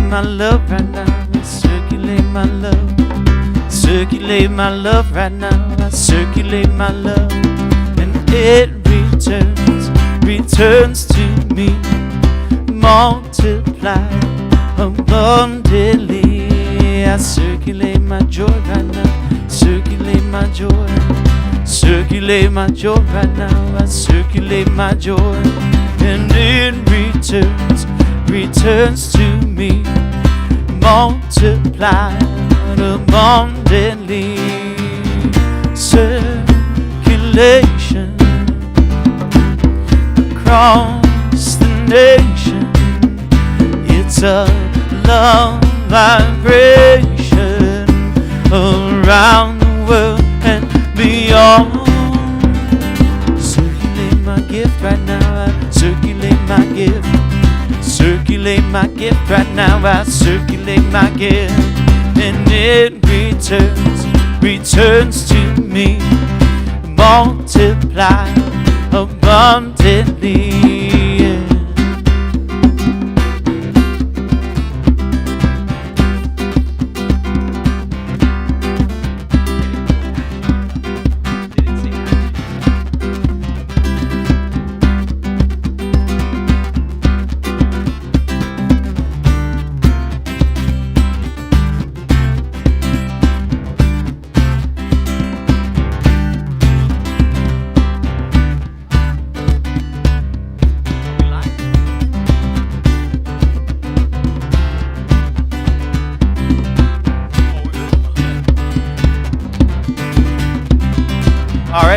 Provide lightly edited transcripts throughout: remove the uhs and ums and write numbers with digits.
my love right now. I circulate my love. Circulate my love right now. I circulate my love. And it returns to me, multiplied abundantly. I circulate my joy right now. Circulate my joy. Circulate my joy right now. I circulate my joy. And it returns to me, multiplied abundantly. Circulation across the nation. It's a love vibration around the world and beyond. Circulate my gift right now. I circulate my gift. Circulate my gift right now. I circulate my gift. And it returns to me, multiplied abundantly.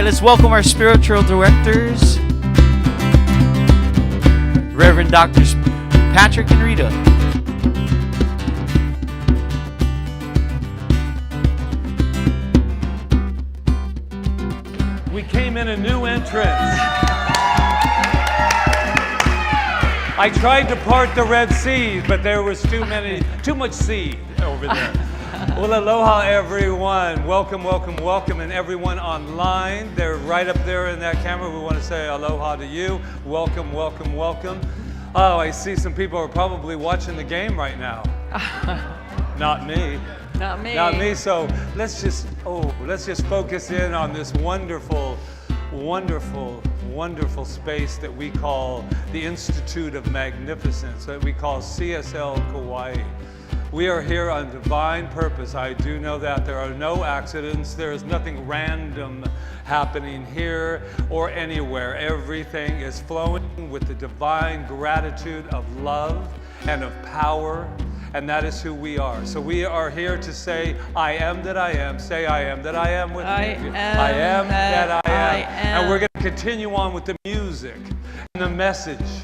Let's welcome our spiritual directors, Reverend Doctors Patrick and Rita. We came in a new entrance. I tried to part the Red Sea, but there was too much sea over there. Well, aloha, everyone. Welcome, welcome, welcome. And everyone online, they're right up there in that camera. We want to say aloha to you. Welcome, welcome, welcome. Oh, I see some people are probably watching the game right now. Not me. Not me. Not me. So let's just focus in on this wonderful, wonderful, wonderful space that we call the Institute of Magnificence, that we call CSL Kauai. We are here on divine purpose. I do know that there are no accidents. There is nothing random happening here or anywhere. Everything is flowing with the divine gratitude of love and of power, and that is who we are. So we are here to say, I am that I am. Say, I am that I am with me. I am that I am. And we're going to continue on with the music and the message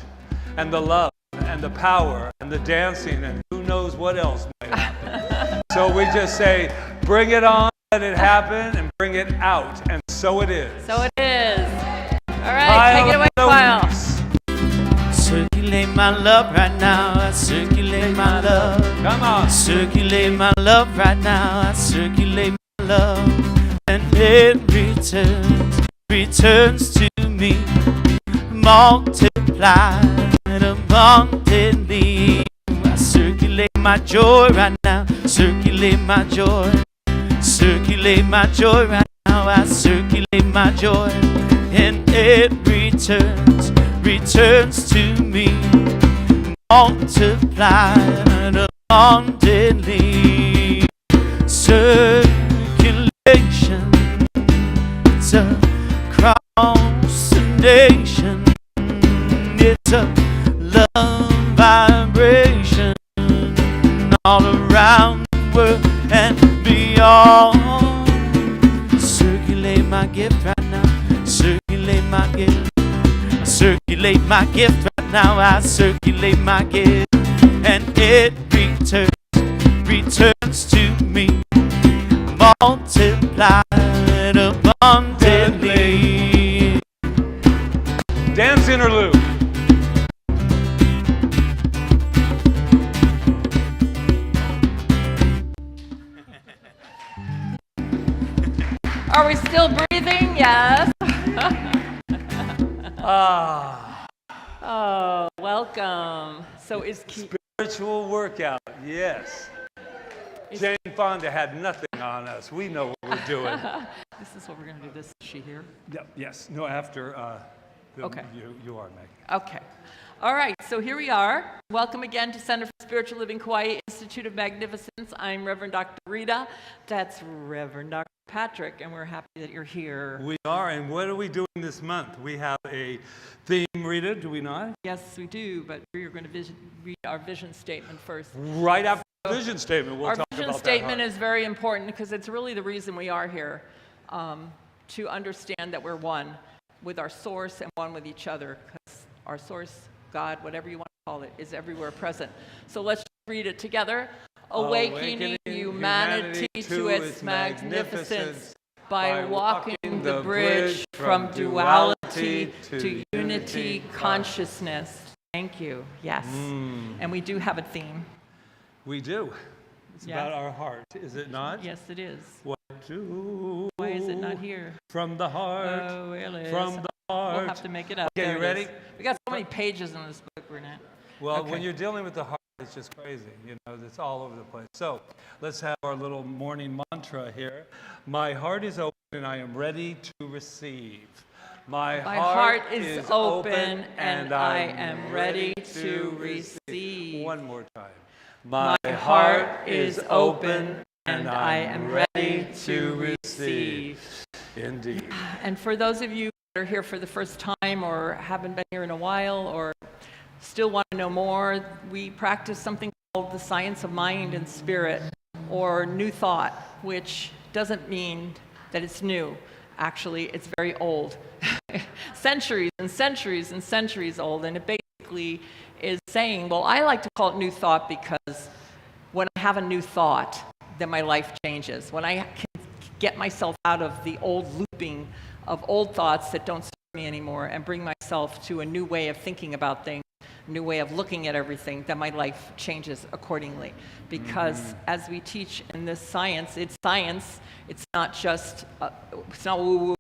and the love and the power and the dancing and who knows what else might happen. So we just say, bring it on, let it happen, and bring it out. And so it is. So it is. All right, take it away, Kyle. Circulate my love right now. I circulate my love. Come on. Circulate my love right now. I circulate my love. And it returns to me, multiplied abundantly. I circulate my joy right now. Circulate my joy. Circulate my joy right now. I circulate my joy. And it returns to me, multiplied abundantly. Circulation, it's across the nation. It's a love vibration all around the world and beyond. Circulate my gift right now. Circulate my gift. Circulate my gift right now. I circulate my gift. And it returns to me, multiplied abundantly. Dance interlude. Are we still breathing? Yes. Oh, welcome. So is spiritual workout, yes. Jane Fonda had nothing on us. We know what we're doing. This is what we're going to do. This is she here? Yep, yes. No, after Okay. you are, Meg. Okay. All right, so here we are. Welcome again to Center for Spiritual Living Kauai, Institute of Magnificence. I'm Reverend Dr. Rita. That's Reverend Dr. Patrick, and we're happy that you're here. We are, and what are we doing this month? We have a theme, Rita, do we not? Yes, we do, but we're going to read our vision statement first. Right after the vision statement, we'll talk about that. Our vision statement is very important because it's really the reason we are here, to understand that we're one with our source and one with each other, because our source, God, whatever you want to call it, is everywhere present. So let's read it together. Awakening humanity to its magnificence by walking the bridge from duality to unity consciousness. Thank you. Yes. And we do have a theme. We do. It's about our heart, is it not? Yes, it is. What do? Why is it not here? From the heart. Oh, it is. From the heart. We'll have to make it up. Okay, you ready? Is. We got so many pages in this book, Renee. Well, when you're dealing with the heart, it's just crazy. You know, it's all over the place. So let's have our little morning mantra here. My heart is open and I am ready to receive. My heart is open and I am ready to receive. One more time. My heart is open and I am ready to receive. Indeed. And for those of you that are here for the first time or haven't been here in a while or still want to know more, we practice something called the science of mind and spirit, or new thought, which doesn't mean that it's new. Actually, it's very old. Centuries and centuries and centuries old, and it basically is saying, well, I like to call it new thought because when I have a new thought, then my life changes. When I can get myself out of the old looping of old thoughts that don't serve me anymore and bring myself to a new way of thinking about things, a new way of looking at everything, then my life changes accordingly. Because as we teach in this science, it's not just, it's not woo-woo,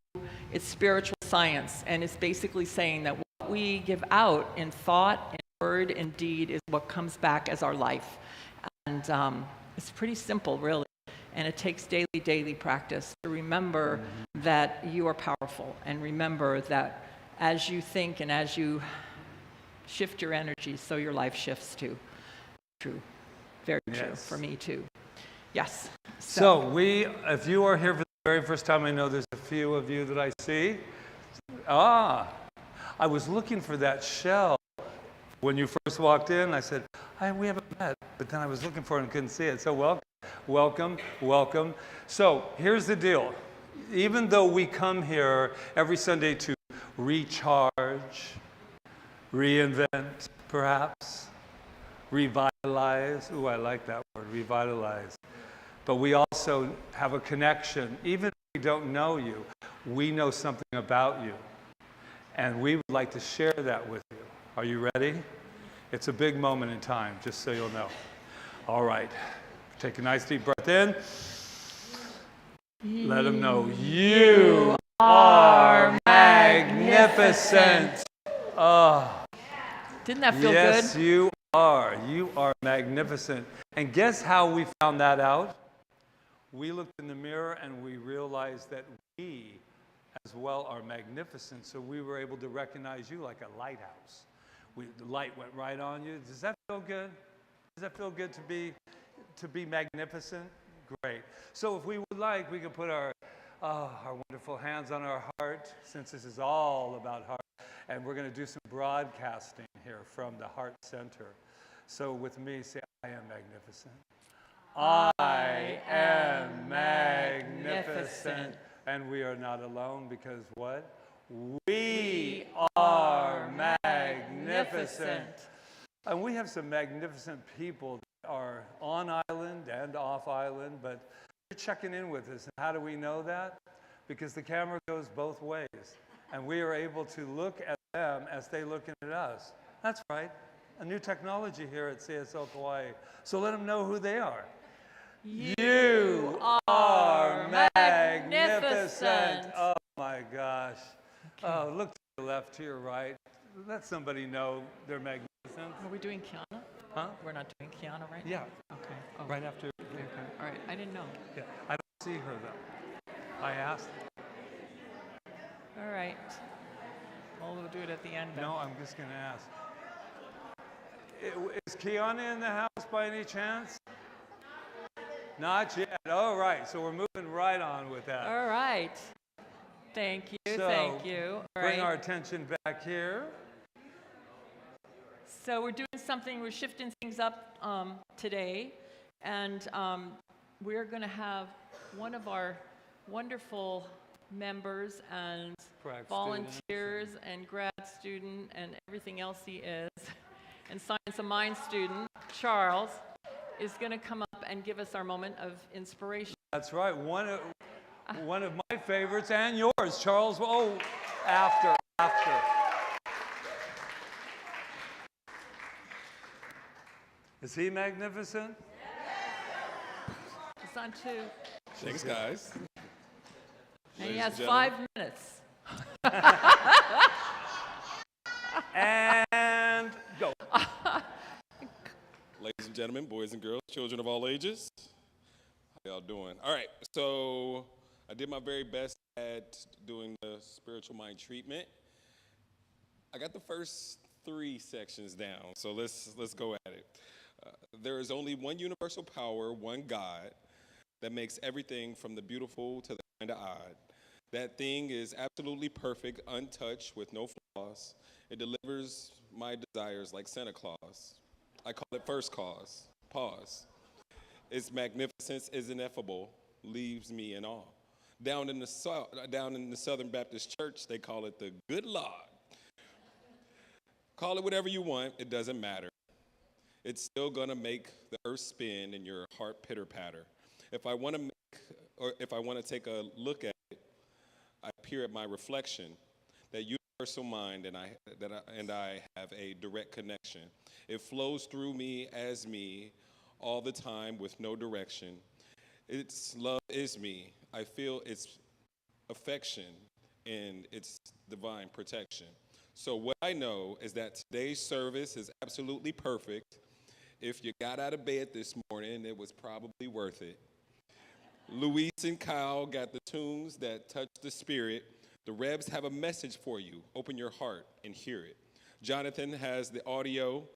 it's spiritual science. And it's basically saying that what we give out in thought, in word, in deed is what comes back as our life. And it's pretty simple, really. And it takes daily practice to remember that you are powerful, and remember that as you think and as you shift your energy, so your life shifts too. True. Very true for me too. Yes. So if you are here for the very first time, I know there's a few of you that I see. I was looking for that shell. When you first walked in, I said, we haven't met, but then I was looking for it and couldn't see it. So welcome. So here's the deal. Even though we come here every Sunday to recharge, reinvent, perhaps, revitalize. Ooh, I like that word, revitalize. But we also have a connection. Even if we don't know you, we know something about you. And we would like to share that with you. Are you ready? It's a big moment in time, just so you'll know. All right. Take a nice deep breath in. Let them know you are magnificent. Didn't that feel good? Yes, you are. You are magnificent. And guess how we found that out? We looked in the mirror and we realized that we as well are magnificent. So we were able to recognize you like a lighthouse. The light went right on you. Does that feel good? Does that feel good to be magnificent? Great. So if we would like, we can put our wonderful hands on our heart, since this is all about heart. And we're going to do some broadcasting here from the heart center. So with me, say, I am magnificent. I am magnificent. And we are not alone because what? We are magnificent. And we have some magnificent people that are on island and off island, but they're checking in with us. And how do we know that? Because the camera goes both ways. And we are able to look at them as they look at us. That's right. A new technology here at CSL Kauai. So let them know who they are. You are magnificent. Oh my gosh. Okay. Oh, look to your left, to your right. Let somebody know they're magnificent. Are we doing Kiana? Huh? We're not doing Kiana right now? Yeah, Okay. Oh, right after. okay. All right. I didn't know. Yeah, I don't see her though. I asked. All right. Well, we'll do it at the end then. No, I'm just going to ask. Is Kiana in the house by any chance? Not yet. All right, so we're moving right on with that. All right. Thank you. So, Thank you. All bring right. our attention back here. So we're doing something, we're shifting things up today, and we're going to have one of our wonderful members and Grad volunteers and grad student and everything else he is, and Science of Mind student, Charles, is going to come up and give us our moment of inspiration. That's right, one of my favorites and yours, Charles. Oh, after. Is he magnificent? It's on two. Thanks, guys. And he Ladies has and 5 minutes. And go. Ladies and gentlemen, boys and girls, children of all ages, how y'all doing? All right, so I did my very best at doing the spiritual mind treatment. I got the first 3 sections down, so let's go at it. There is only one universal power, one God, that makes everything from the beautiful to the kind of odd. That thing is absolutely perfect, untouched, with no flaws. It delivers my desires like Santa Claus. I call it first cause. Pause. Its magnificence is ineffable, leaves me in awe. Down in the Southern Baptist Church, they call it the good Lord. Call it whatever you want, it doesn't matter. It's still gonna make the earth spin and your heart pitter-patter. If I want to take a look at it, I peer at my reflection, that universal mind, and I have a direct connection. It flows through me as me all the time with no direction. Its love is me. I feel its affection and its divine protection. So what I know is that today's service is absolutely perfect. If you got out of bed this morning, it was probably worth it. Luis and Kyle got the tunes that touch the spirit. The Rebs have a message for you. Open your heart and hear it. Jonathan has the audio,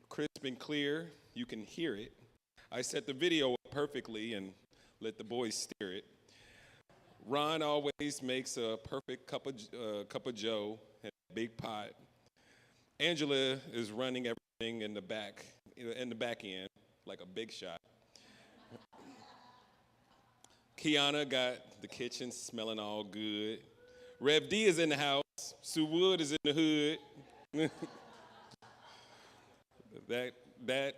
crisp and clear. You can hear it. I set the video up perfectly and let the boys steer it. Ron always makes a perfect cup of Joe in a big pot. Angela is running everything in the back end like a big shot. Kiana got the kitchen smelling all good. Rev D is in the house. Sue Wood is in the hood. that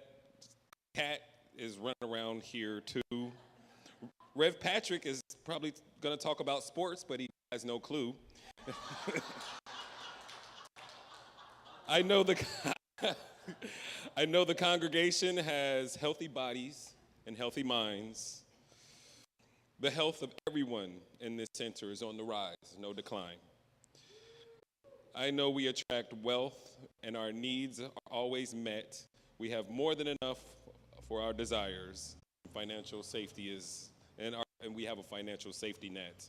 cat is running around here too. Rev Patrick is probably going to talk about sports, but he has no clue. I know the congregation has healthy bodies and healthy minds. The health of everyone in this center is on the rise, no decline. I know we attract wealth and our needs are always met. We have more than enough for our desires. Financial safety and we have a financial safety net.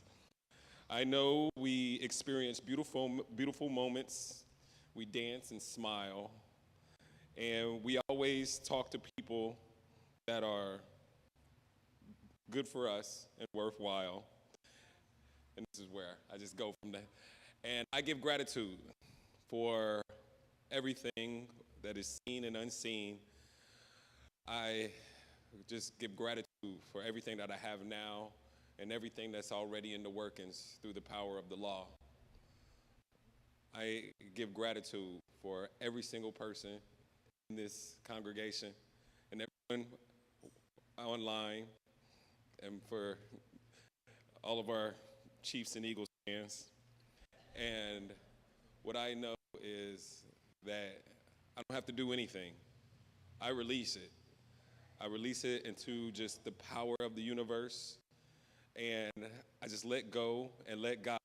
I know we experience beautiful moments. We dance and smile. And we always talk to people that are good for us and worthwhile. And this is where I just go from there. And I give gratitude for everything that is seen and unseen. I just give gratitude for everything that I have now and everything that's already in the workings through the power of the law. I give gratitude for every single person in this congregation and everyone online, and for all of our Chiefs and Eagles fans. And what I know is that I don't have to do anything. I release it. I release it into just the power of the universe, and I just let go and let God.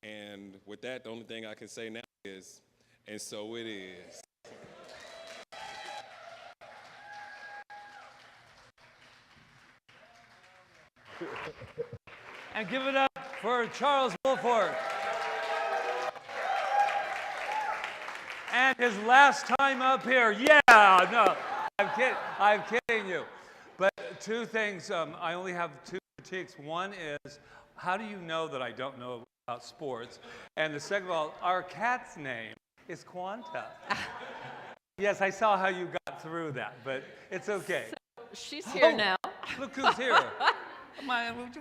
And with that, the only thing I can say now is, and so it is. And give it up for Charles Wolford. And his last time up here. Yeah, no, I'm kidding you. But two things, I only have two critiques. One is, how do you know that I don't know about sports? And the second of all, our cat's name is Quanta. Yes, I saw how you got through that, but it's okay. So she's here now. Look who's here.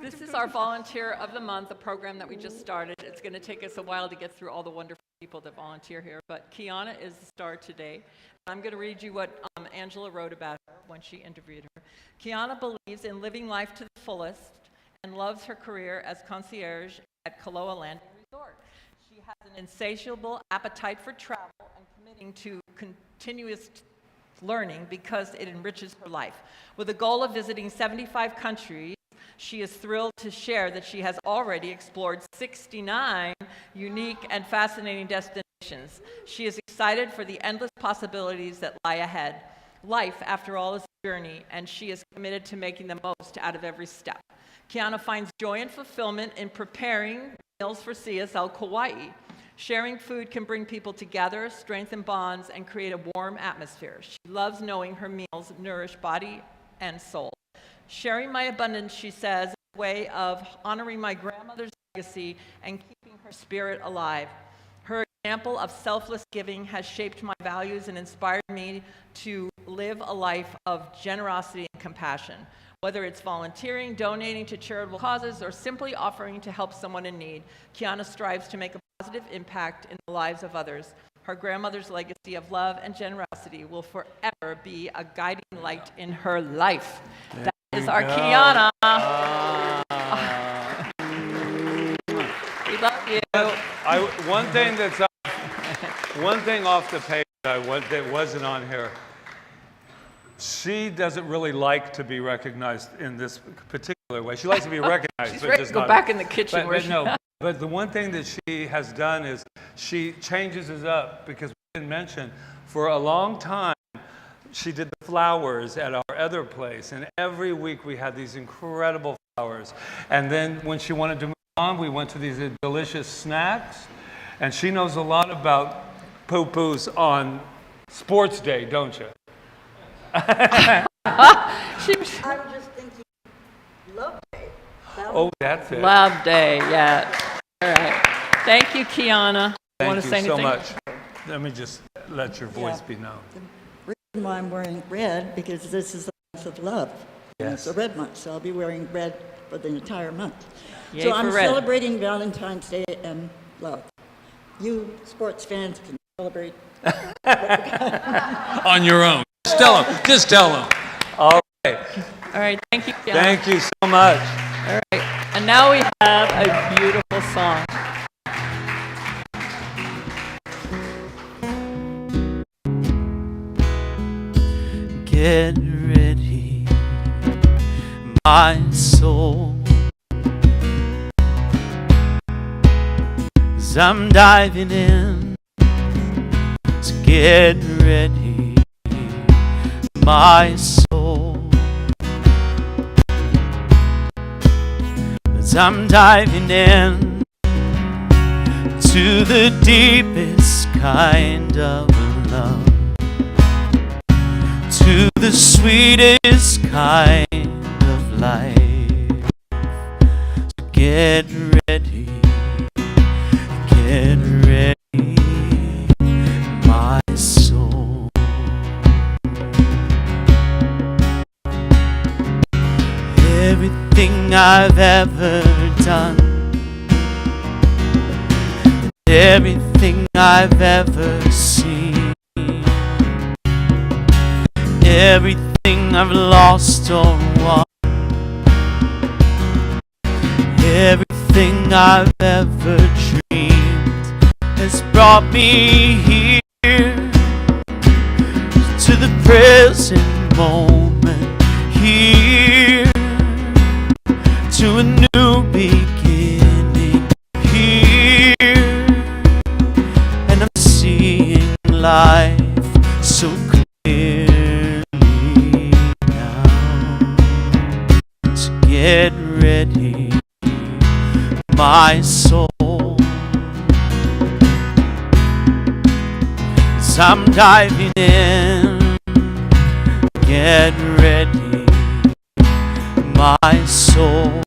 This is our Volunteer of the Month, a program that we just started. It's going to take us a while to get through all the wonderful people that volunteer here, but Kiana is the star today. I'm going to read you what Angela wrote about her when she interviewed her. Kiana believes in living life to the fullest and loves her career as concierge at Kauai Landing Resort. She has an insatiable appetite for travel and committing to continuous learning because it enriches her life. With a goal of visiting 75 countries, she is thrilled to share that she has already explored 69 unique and fascinating destinations. She is excited for the endless possibilities that lie ahead. Life, after all, is a journey, and she is committed to making the most out of every step. Kiana finds joy and fulfillment in preparing meals for CSL Kauai. Sharing food can bring people together, strengthen bonds, and create a warm atmosphere. She loves knowing her meals nourish body and soul. Sharing my abundance, she says, is a way of honoring my grandmother's legacy and keeping her spirit alive. Her example of selfless giving has shaped my values and inspired me to live a life of generosity and compassion. Whether it's volunteering, donating to charitable causes, or simply offering to help someone in need, Kiana strives to make a positive impact in the lives of others. Her grandmother's legacy of love and generosity will forever be a guiding light in her life. That is our Kiana. We love you. One thing off the page that wasn't on here. She doesn't really like to be recognized in this particular way. She likes to be recognized. She's but ready just to go not back in the kitchen. But the one thing that she has done is she changes us up, because we didn't mention, for a long time, she did the flowers at our other place, and every week we had these incredible flowers. And then when she wanted to move on, we went to these delicious snacks, and she knows a lot about poo-poos on sports day, don't you? I was just thinking, Love Day. Oh, that's it. Love Day, yeah. All right. Thank you, Kiana. Thank Want to say you so anything? much. Let me just let your voice be known. The reason why I'm wearing red, because this is the month of love. And Yes. it's a red month, so I'll be wearing red for the entire month. Yay So for I'm red. celebrating Valentine's Day and love. You sports fans can celebrate. On your own. Just tell them. All right. All right, thank you, Kiana. Thank you so much. All right, and now we have a beautiful song. Get ready, my soul, 'cause I'm diving in. So get ready, my soul, 'cause I'm diving in to the deepest kind of love, to the sweetest kind of life. So get ready, my soul. Everything I've ever done, everything I've ever seen, everything I've lost or won, everything I've ever dreamed has brought me here to the present moment, here to a new beginning, here, and I'm seeing life so clearly now. So get ready, my soul. As I'm diving in, get ready, my soul.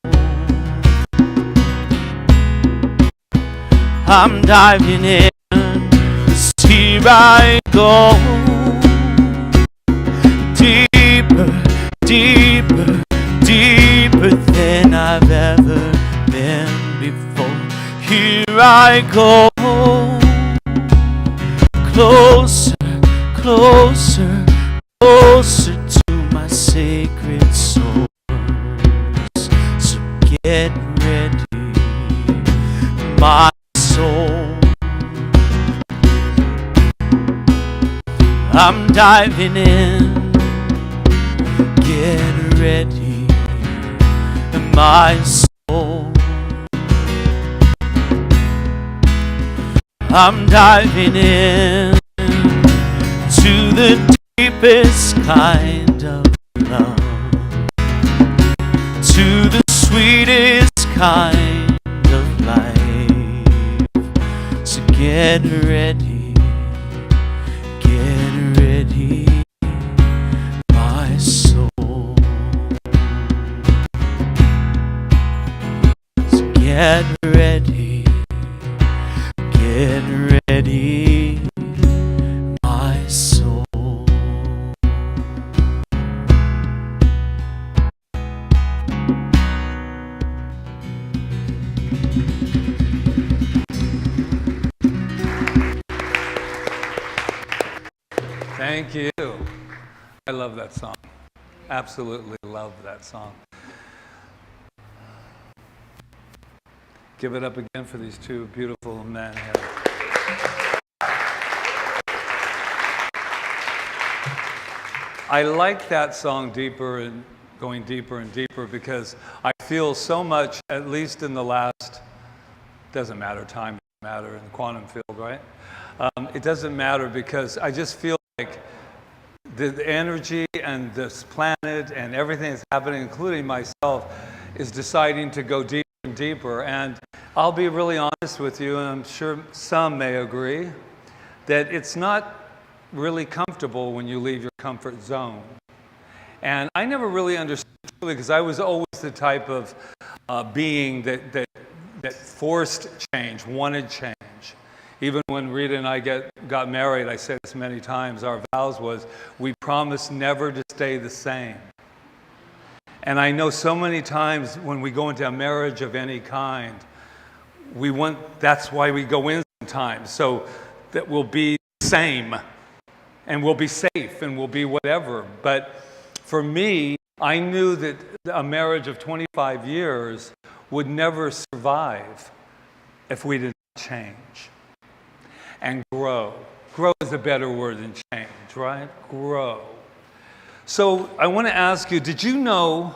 I'm diving in, 'cause here I go. Deeper, deeper, deeper than I've ever been before. Here I go. Closer, closer, closer to my sacred source. So get ready, my soul. I'm diving in, get ready, my soul. I'm diving in to the deepest kind of love, to the sweetest kind of life. So get ready, my soul. So get ready, my soul. Thank you. I love that song. Absolutely love that song. Give it up again for these two beautiful men here. I like that song deeper and going deeper and deeper because I feel so much, at least in the last, doesn't matter, time doesn't matter in the quantum field, right? It doesn't matter because I just feel like the energy and this planet and everything that's happening, including myself, is deciding to go deeper and deeper. And I'll be really honest with you, and I'm sure some may agree, that it's not really comfortable when you leave your comfort zone. And I never really understood because I was always the type of being that forced change, wanted change. Even when Rita and I got married, I said this many times, our vows was, we promise never to stay the same. And I know so many times when we go into a marriage of any kind, that's why we go in sometimes, so that we'll be the same, and we'll be safe, and we'll be whatever. But for me, I knew that a marriage of 25 years would never survive if we didn't change and grow. Grow is a better word than change, right? Grow. So I want to ask you, did you know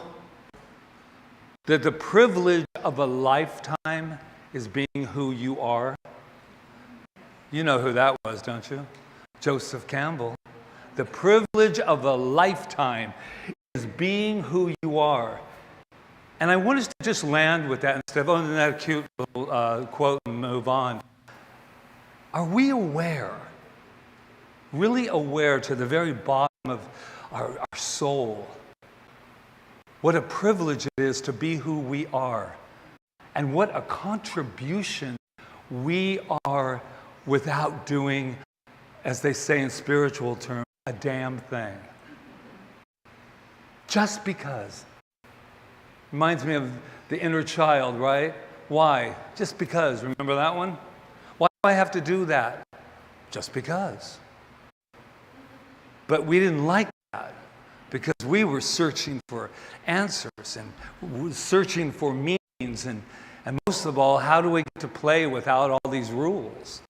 that the privilege of a lifetime is being who you are? You know who that was, don't you? Joseph Campbell. The privilege of a lifetime is being who you are. And I want us to just land with that instead of only that cute little quote and move on. Are we aware, really aware to the very bottom of our soul, what a privilege it is to be who we are, and what a contribution we are without doing, as they say in spiritual terms, a damn thing. Just because. Reminds me of the inner child, right? Why? Just because. Remember that one? Why do I have to do that? Just because. But we didn't like that because we were searching for answers and searching for meanings and most of all, how do we get to play without all these rules?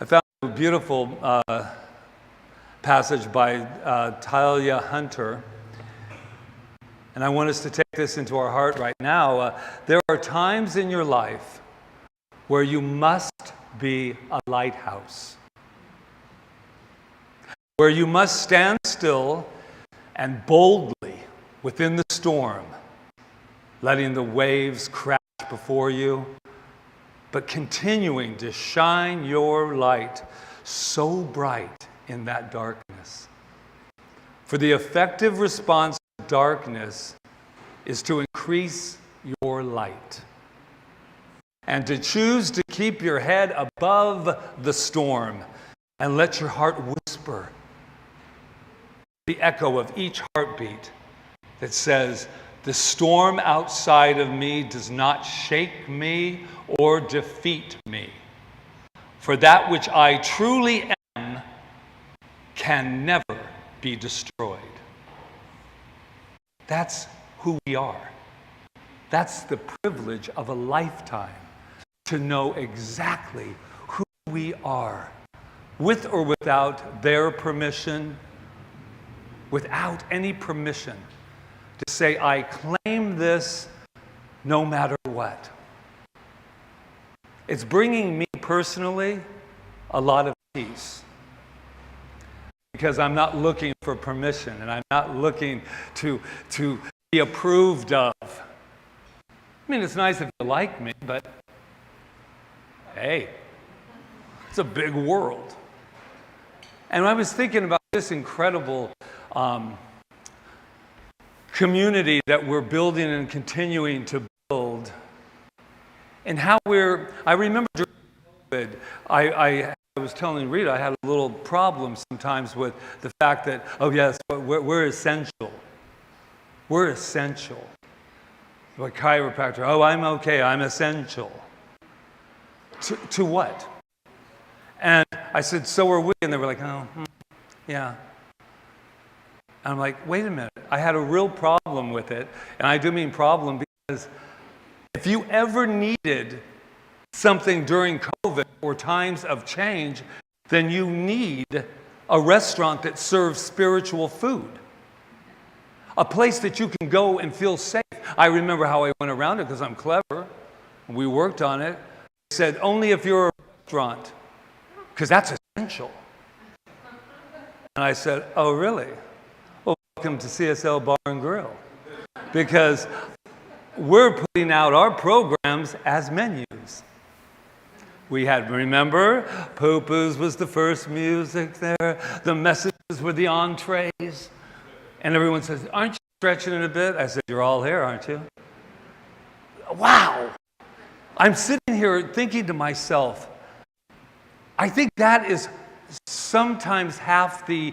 I found a beautiful passage by Talia Hunter, and I want us to take this into our heart right now. There are times in your life where you must be a lighthouse, where you must stand still and boldly within the storm, letting the waves crash before you, but continuing to shine your light so bright in that darkness. For the effective response to darkness is to increase your light and to choose to keep your head above the storm and let your heart whisper the echo of each heartbeat that says, the storm outside of me does not shake me or defeat me. For that which I truly am can never be destroyed. That's who we are. That's the privilege of a lifetime, to know exactly who we are, with or without their permission, without any permission, to say, I claim this no matter what. It's bringing me personally a lot of peace, because I'm not looking for permission and I'm not looking to be approved of. I mean, it's nice if you like me, but hey, it's a big world. And I was thinking about this incredible community that we're building and continuing to build, and how I remember during COVID, I was telling Rita I had a little problem sometimes with the fact that, oh yes, we're essential. We're essential. Like chiropractor, oh, I'm okay, I'm essential. To what? And I said, so are we? And they were like, oh, yeah. And I'm like, wait a minute. I had a real problem with it. And I do mean problem because if you ever needed something during COVID or times of change, then you need a restaurant that serves spiritual food. A place that you can go and feel safe. I remember how I went around it because I'm clever. We worked on it. They said, only if you're a restaurant, because that's essential. And I said, oh, really? Well, welcome to CSL Bar and Grill. Because we're putting out our programs as menus. We had, remember, Poo-Poo's was the first music there. The messages were the entrees. And everyone says, aren't you stretching it a bit? I said, you're all here, aren't you? Wow. I'm sitting here thinking to myself, I think that is sometimes half the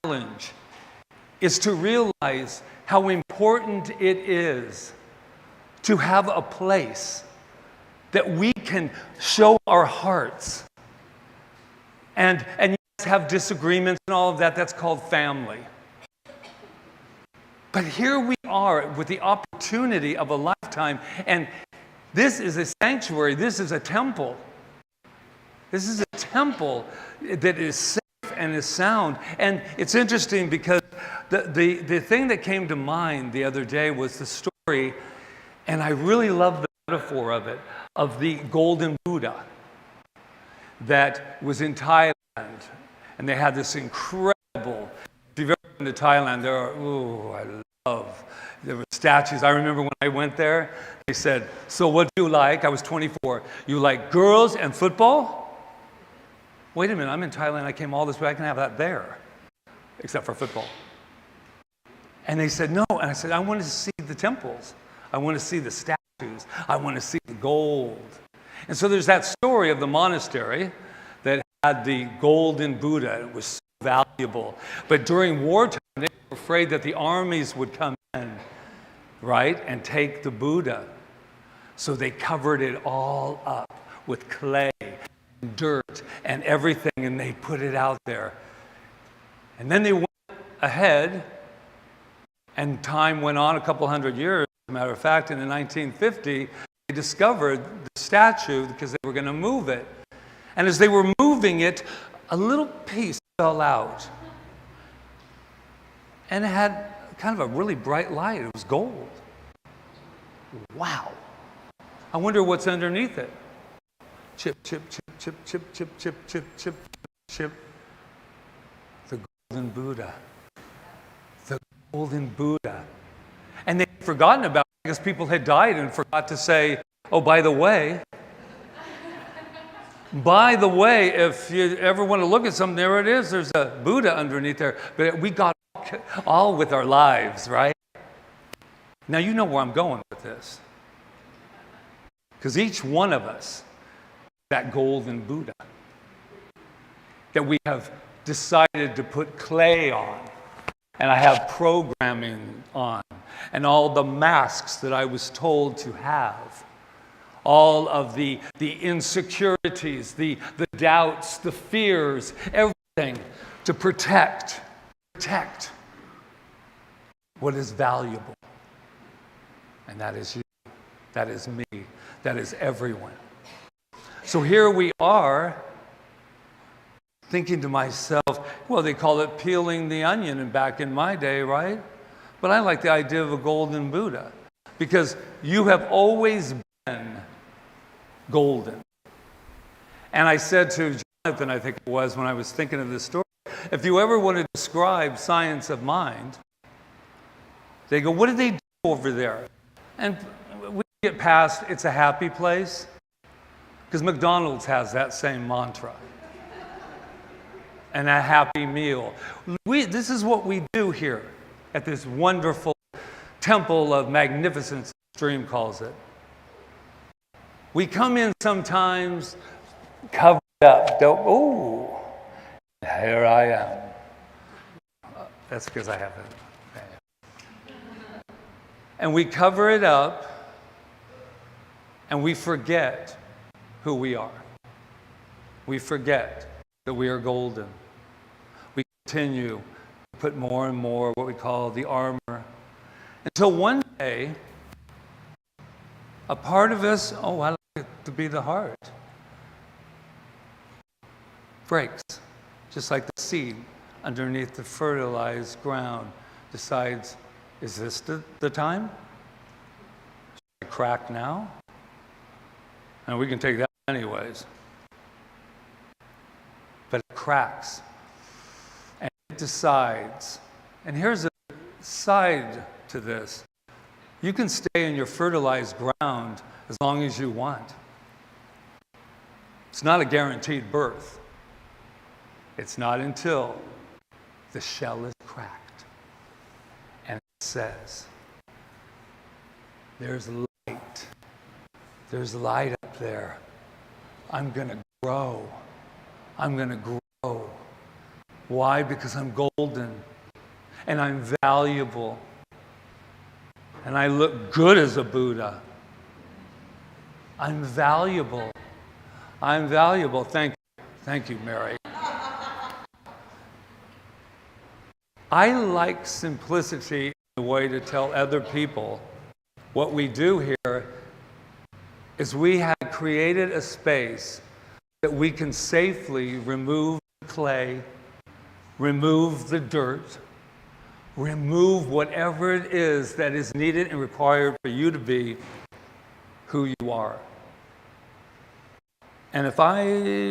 challenge, is to realize how important it is to have a place that we can show our hearts. And yes, have disagreements and all of that, that's called family. But here we are with the opportunity of a lifetime, and this is a sanctuary, this is a temple. This is a temple that is safe and is sound. And it's interesting because the thing that came to mind the other day was the story, and I really love the metaphor of it, of the golden Buddha that was in Thailand. And they had this incredible, if you've ever been to Thailand, there were statues. I remember when I went there, they said, so what do you like? I was 24. You like girls and football? Wait a minute, I'm in Thailand, I came all this way, I can have that there, except for football. And they said, no, and I said, I want to see the temples. I want to see the statues. I want to see the gold. And so there's that story of the monastery that had the golden Buddha. It was so valuable. But during wartime, they were afraid that the armies would come in, right, and take the Buddha. So they covered it all up with clay, and dirt, and everything, and they put it out there. And then they went ahead, and time went on a couple hundred years. As a matter of fact, in the 1950s, they discovered the statue because they were going to move it. And as they were moving it, a little piece fell out. And it had kind of a really bright light. It was gold. Wow. I wonder what's underneath it. Chip, chip, chip, chip, chip, chip, chip, chip, chip, chip. The golden Buddha. The golden Buddha. And they'd forgotten about it because people had died and forgot to say, Oh, by the way, if you ever want to look at something, there it is. There's a Buddha underneath there. But we got all with our lives, right? Now you know where I'm going with this. Because each one of us, that golden Buddha, that we have decided to put clay on, and I have programming on, and all the masks that I was told to have, all of the insecurities, the doubts, the fears, everything to protect what is valuable. And that is you, that is me, that is everyone. So here we are, thinking to myself, well, they call it peeling the onion and back in my day, right? But I like the idea of a golden Buddha, because you have always been golden. And I said to Jonathan, I think it was, when I was thinking of this story, if you ever want to describe science of mind, they go, what did they do over there? And we get past, it's a happy place, because McDonald's has that same mantra. And a happy meal. This is what we do here at this wonderful temple of magnificence, Stream calls it. We come in sometimes covered up. Ooh, here I am. That's because I have it. And we cover it up, and we forget who we are. We forget that we are golden. We continue to put more and more what we call the armor, until one day, a part of us, I like it to be the heart, breaks, just like the seed underneath the fertilized ground decides, is this the time? Should I crack now? And we can take that anyways. But it cracks, and it decides. And here's a side to this. You can stay in your fertilized ground as long as you want. It's not a guaranteed birth. It's not until the shell is cracked. And it says, there's light. There's light up there. I'm going to grow. I'm going to grow. Why? Because I'm golden. And I'm valuable. And I look good as a Buddha. I'm valuable. I'm valuable. Thank you. Thank you, Mary. I like simplicity in the way to tell other people what we do here is we have created a space that we can safely remove the clay, remove the dirt, remove whatever it is that is needed and required for you to be who you are. And if I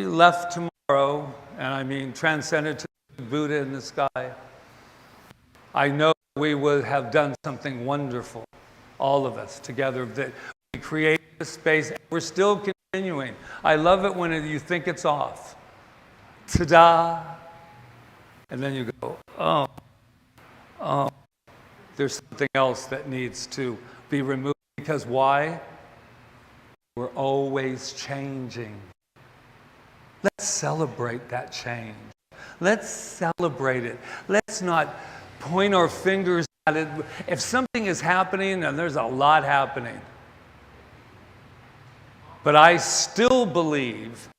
left tomorrow, and I mean transcended to Buddha in the sky, I know we would have done something wonderful, all of us together, that we created a space. We're still continuing. I love it when you think it's off. Ta-da! And then you go, oh, there's something else that needs to be removed. Because why? We're always changing. Let's celebrate that change. Let's celebrate it. Let's not point our fingers at it. If something is happening, and there's a lot happening, but I still believe,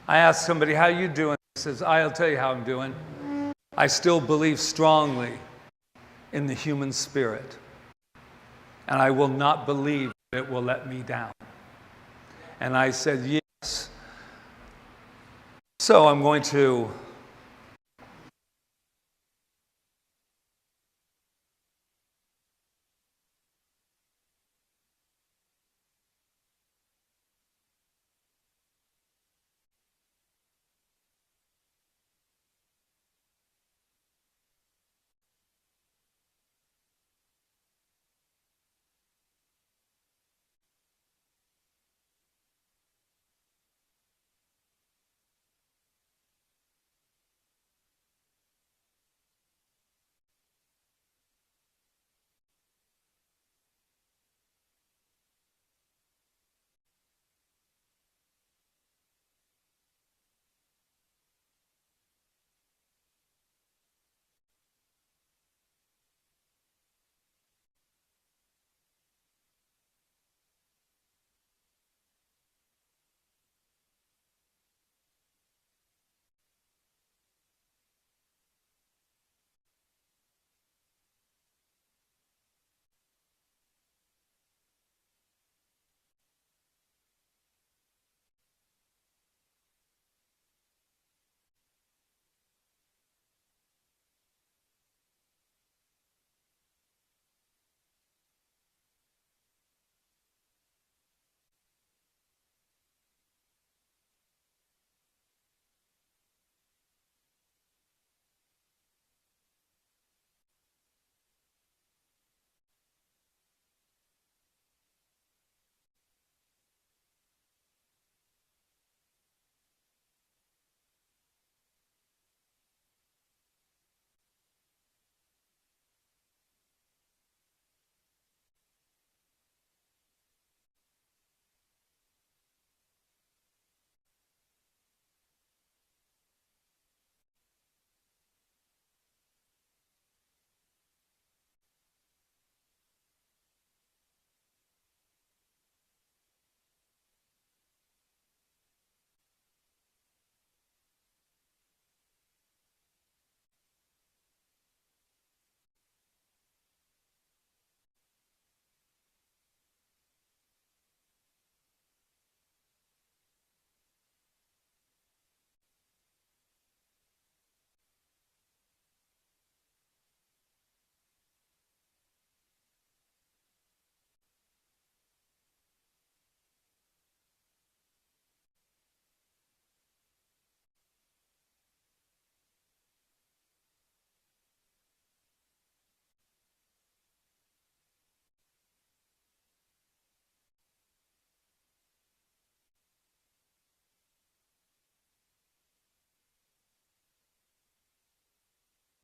I asked somebody, how you doing? He says, I'll tell you how I'm doing. I still believe strongly in the human spirit. And I will not believe that it will let me down. And I said, yes. So I'm going to